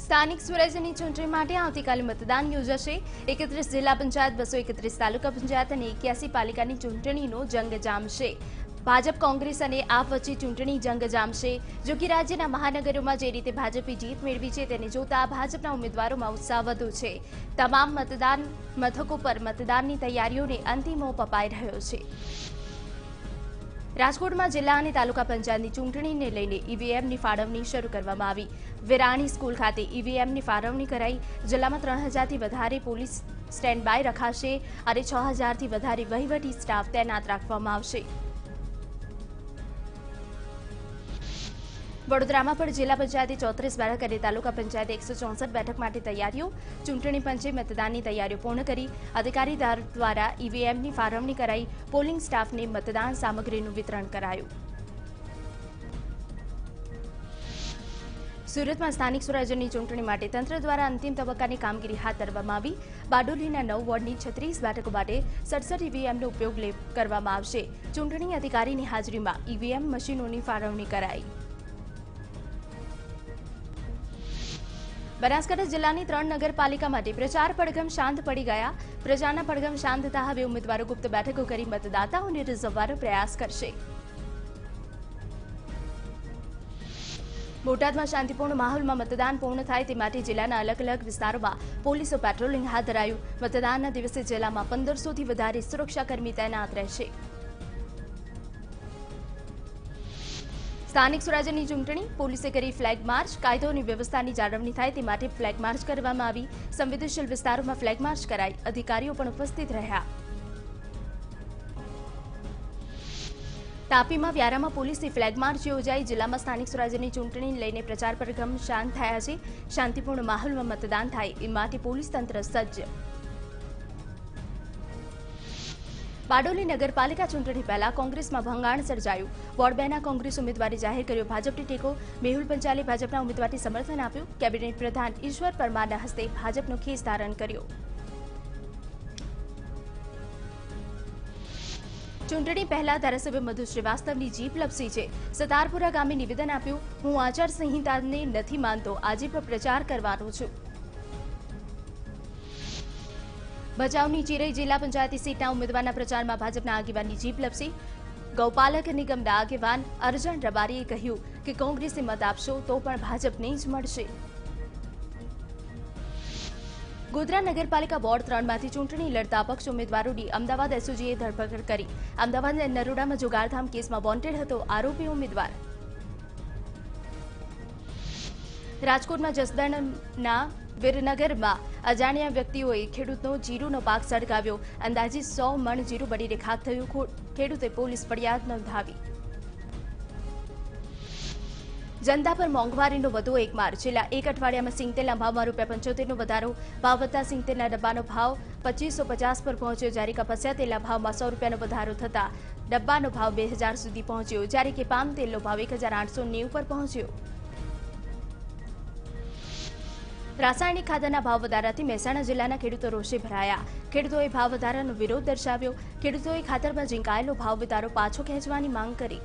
સ્થાનિક સ્વરાજ્યની ચૂંટણી માટે આવતીકાલે મતદાન યોજાશે। 31 જિલ્લા પંચાયત, 231 તાલુકા પંચાયત અને 81 પાલિકાની ચૂંટણીનો જંગ જામશે। ભાજપ, કોંગ્રેસ અને આપ વચ્ચે ચૂંટણી જંગ જામશે। જો કે રાજ્યના મહાનગરોમાં જે રીતે ભાજપે જીત મેળવી છે તેને જોતા ભાજપના ઉમેદવારોમાં ઉત્સાહ વધુ છે। તમામ મતદાન મથકો પર મતદાનની તૈયારીઓને અંતિમ ઓપ અપાઈ રહ્યો છે। રાજકોટમાં જિલ્લા અને તાલુકા પંચાયતની ચૂંટણીને લઈને ઈવીએમની ફાળવણી શરૂ કરવામાં આવી। વિરાણી સ્કૂલ ખાતે ઈવીએમની ફાળવણી કરાઈ। જિલ્લામાં 3000થી વધારે પોલીસ સ્ટેન્ડ બાય રખાશે અને 6000થી વધારે વહીવટી સ્ટાફ તૈનાત રાખવામાં આવશે। વડોદરામાં પણ જિલ્લા પંચાયતે 34 બેઠક અને તાલુકા પંચાયતે 164 બેઠક માટે તૈયારીઓ। ચૂંટણી પંચે મતદાનની તૈયારીઓ પૂર્ણ કરી। અધિકારી દ્વારા ઈવીએમની ફાળવણી કરાઈ। પોલિંગ સ્ટાફને મતદાન સામગ્રીનું વિતરણ કરાયું। સુરતમાં સ્થાનિક સ્વરાજ્યની ચૂંટણી માટે તંત્ર દ્વારા અંતિમ તબક્કાની કામગીરી હાથ ધરવામાં આવી। બારડોલીના 9 વોર્ડની 36 બેઠકો માટે 67 ઈવીએમનો ઉપયોગ કરવામાં આવશે। ચૂંટણી અધિકારીની હાજરીમાં ઈવીએમ મશીનોની ફાળવણી કરાઈ। બનાસકાંઠા જિલ્લાની 3 નગરપાલિકા માટે પ્રચાર પડઘમ શાંત પડી ગયા। પ્રજાના પડઘમ શાંત થતા હવે ઉમેદવારો ગુપ્ત બેઠકો કરી મતદાતાઓને રીઝવવાનો પ્રયાસ કરશે। બોટાદમાં શાંતિપૂર્ણ માહોલમાં મતદાન પૂર્ણ થાય તે માટે જિલ્લાના અલગ અલગ વિસ્તારોમાં પોલીસે પેટ્રોલિંગ હાથ ધરાયું। મતદાનના દિવસે જિલ્લામાં 1500થી વધારે સુરક્ષાકર્મી તૈનાત રહેશે। સ્થાનિક સ્વરાજ્યની ચૂંટણી પોલીસે કરી ફ્લેગ માર્ચ। કાયદો અને વ્યવસ્થાની જાળવણી થાય તે માટે ફ્લેગ માર્ચ કરવામાં આવી। સંવેદનશીલ વિસ્તારોમાં ફ્લેગ માર્ચ કરાઈ। અધિકારીઓ પણ ઉપસ્થિત રહ્યા। તાપીમાં વ્યારામાં પોલીસની ફ્લેગ માર્ચ યોજાઈ। જિલ્લામાં સ્થાનિક સ્વરાજ્યની ચૂંટણીને લઈને પ્રચાર પડઘમ શાંત થયા છે। શાંતિપૂર્ણ માહોલમાં મતદાન થાય એ માટે પોલીસ તંત્ર સજ્જ। બારડોલી નગરપાલિકા ચૂંટણી પહેલા કોંગ્રેસમાં ભંગાણ સર્જાયું। વોર્ડ 2ના કોંગ્રેસ ઉમેદવારે જાહેર કર્યો ભાજપને ટેકો। મેહુલ પંચાલે ભાજપના ઉમેદવારને સમર્થન આપ્યું। કેબિનેટ પ્રધાન ઈશ્વર પરમારના હસ્તે ભાજપનો ખેસ ધારણ કર્યો। ચૂંટણી પહેલા ધારાસભ્ય મધુ શ્રીવાસ્તવની જીપ લપસી છે। સતારપુરા ગામે નિવેદન આપ્યું, હું આચારસંહિતાને નથી માનતો, આજે પણ પ્રચાર કરવાનો છું। ભચાઉની ચિરઈ જિલ્લા પંચાયતી સીટના ઉમેદવારના પ્રચારમાં ભાજપના આગેવાનની જીપ લપસી। ગૌપાલક નિગમના આગેવાન અર્જણ રબારીએ કહ્યું કે કોંગ્રેસને મત આપશો તો પણ ભાજપને જ મળશે। ગોધરા નગરપાલિકા વોર્ડ 3માંથી ચૂંટણી લડતા અપક્ષ ઉમેદવારોની અમદાવાદ એસઓજીએ ધરપકડ કરી। અમદાવાદ નરોડામાં જુગારધામ કેસમાં વોન્ટેડ હતો આરોપી ઉમેદવાર। રાજકોટમાં જસદણના વિરનગરમાં અજાણ્યા વ્યક્તિઓએ ખેડૂતનો જીરુનો પાક સળગાવ્યો। અંદાજે 100 મણ જીરું બળીને ખાખ થયું। ખેડૂતે પોલીસ ફરિયાદ નોંધાવી। જનતા પર મોંઘવારીનો વધુ એક માર। છેલ્લા એક અઠવાડિયામાં સિંગતેલના ભાવમાં ₹75નો વધારો। ભાવ વધતા સિંગતેલના ડબ્બાનો ભાવ 2550 પર પહોંચ્યો, જ્યારે કપાસિયા તેલના ભાવમાં ₹100નો વધારો થતા ડબ્બાનો ભાવ 2000 સુધી પહોંચ્યો, જ્યારે કે પામ તેલનો ભાવ 1890 પર પહોંચ્યો। રાસાયણિક ખાતરના ભાવ વધારાથી મહેસાણા જિલ્લાના ખેડૂતો રોષે ભરાયા। ખેડૂતોએ ભાવ વધારાનો વિરોધ દર્શાવ્યો। ખેડૂતોએ ખાતરમાં ઝીંકાયેલો ભાવ વધારો પાછો ખેંચવાની માંગ કરી।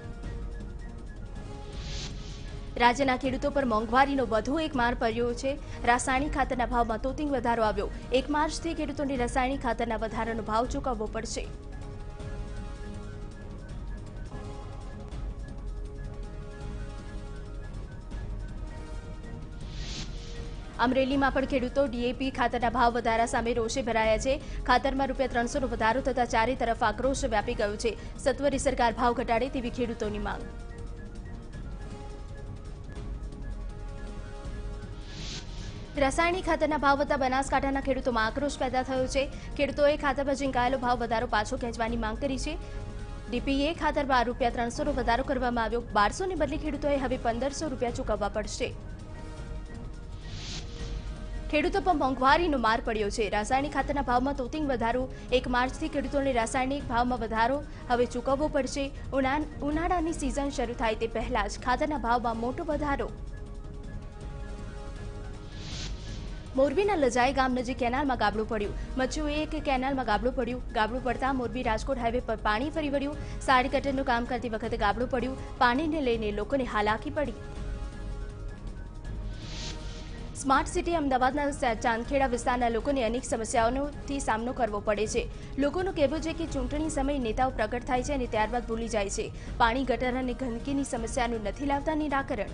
રાજ્યના ખેડૂતો પર મોંઘવારીનો વધુ એક માર પડ્યો છે। રાસાયણિક ખાતરના ભાવમાં તોતિંગ વધારો આવ્યો। 1 માર્ચથી ખેડૂતોને રાસાયણિક ખાતરના વધારાનો ભાવ ચૂકવવો પડશે। અમરેલીમાં પણ ખેડૂતો ડીએપી ખાતરના ભાવ વધારા સામે રોષે ભરાયા છે। ખાતરમાં ₹300નો વધારો થતા ચારે તરફ આક્રોશ વ્યાપી ગયો છે। સત્વરે સરકાર ભાવ ઘટાડે તેવી ખેડૂતોની માંગ। રાસાયણિક ખાતરના ભાવ વધતા બનાસકાંઠાના ખેડૂતોમાં આક્રોશ પેદા થયો છે। ખેડૂતોએ ખાતરમાં ઝીંકાયેલો ભાવ વધારો પાછો ખેંચવાની માંગ કરી છે। ડીપીએ ખાતરમાં ₹300નો વધારો કરવામાં આવ્યો। 1200ને બદલે ખેડૂતોએ હવે ₹1500 ચૂકવવા પડશે। ખેડૂતો પર મોંઘવારીનો માર પડ્યો છે। રાસાયણિક ખાતરના ભાવમાં તોતિંગ વધારો। 1 માર્ચથી ખેડૂતોને રાસાયણિક ભાવમાં વધારો હવે ચૂકવવો પડશે। ઉનાળાની સિઝન શરૂ થાય તે પહેલા જ ખાતરના ભાવમાં મોટો વધારો। મોરબીના લજાઈ ગામ નજીક કેનાલમાં ગાબડું પડ્યું। મચ્છુએ એક કેનાલમાં ગાબડું પડ્યું। ગાબડું પડતા મોરબી રાજકોટ હાઈવે પર પાણી ફરી વળ્યું। સાડી કટરનું કામ કરતી વખતે ગાબડું પડ્યું। પાણીને લઈને લોકોને હાલાકી પડી। સ્માર્ટ સિટી અમદાવાદના ચાંદખેડા વિસ્તારના લોકોને અનેક સમસ્યાઓથી સામનો કરવો પડે છે. લોકોનું કહેવું છે કે ચૂંટણી સમયે નેતાઓ પ્રગટ થાય છે અને ત્યારબાદ ભૂલી જાય છે. પાણી, ગટર અને ગંદકીની સમસ્યાનું નથી લાવતા નિરાકરણ.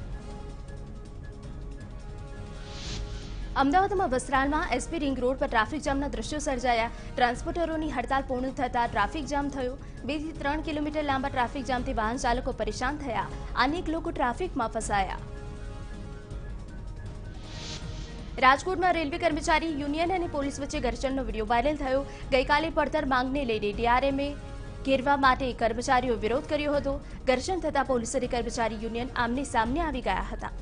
અમદાવાદમાં વસ્ત્રાલમાં એસપી રિંગ રોડ પર ટ્રાફિક જામના દ્રશ્યો સર્જાયા. ટ્રાન્સપોર્ટરોની હડતાલ પૂર્ણ થતાં ટ્રાફિક જામ થયો. 2 થી 3 કિલોમીટર લાંબા ટ્રાફિક જામથી વાહન ચાલકો પરેશાન થયા. અનેક લોકો ટ્રાફિકમાં ફસાયા. રાજકોટમાં રેલવે કર્મચારી યુનિયન અને પોલીસ વચ્ચે ઘર્ષણનો વિડીયો વાયરલ થયો. ગઈકાલે પડતર માંગને લઈને ડીઆરએમને ઘેરવા માટે કર્મચારીઓ વિરોધ કર્યો હતો. ઘર્ષણ થતાં પોલીસ અને કર્મચારી યુનિયન આમને સામને આવી ગયા હતા.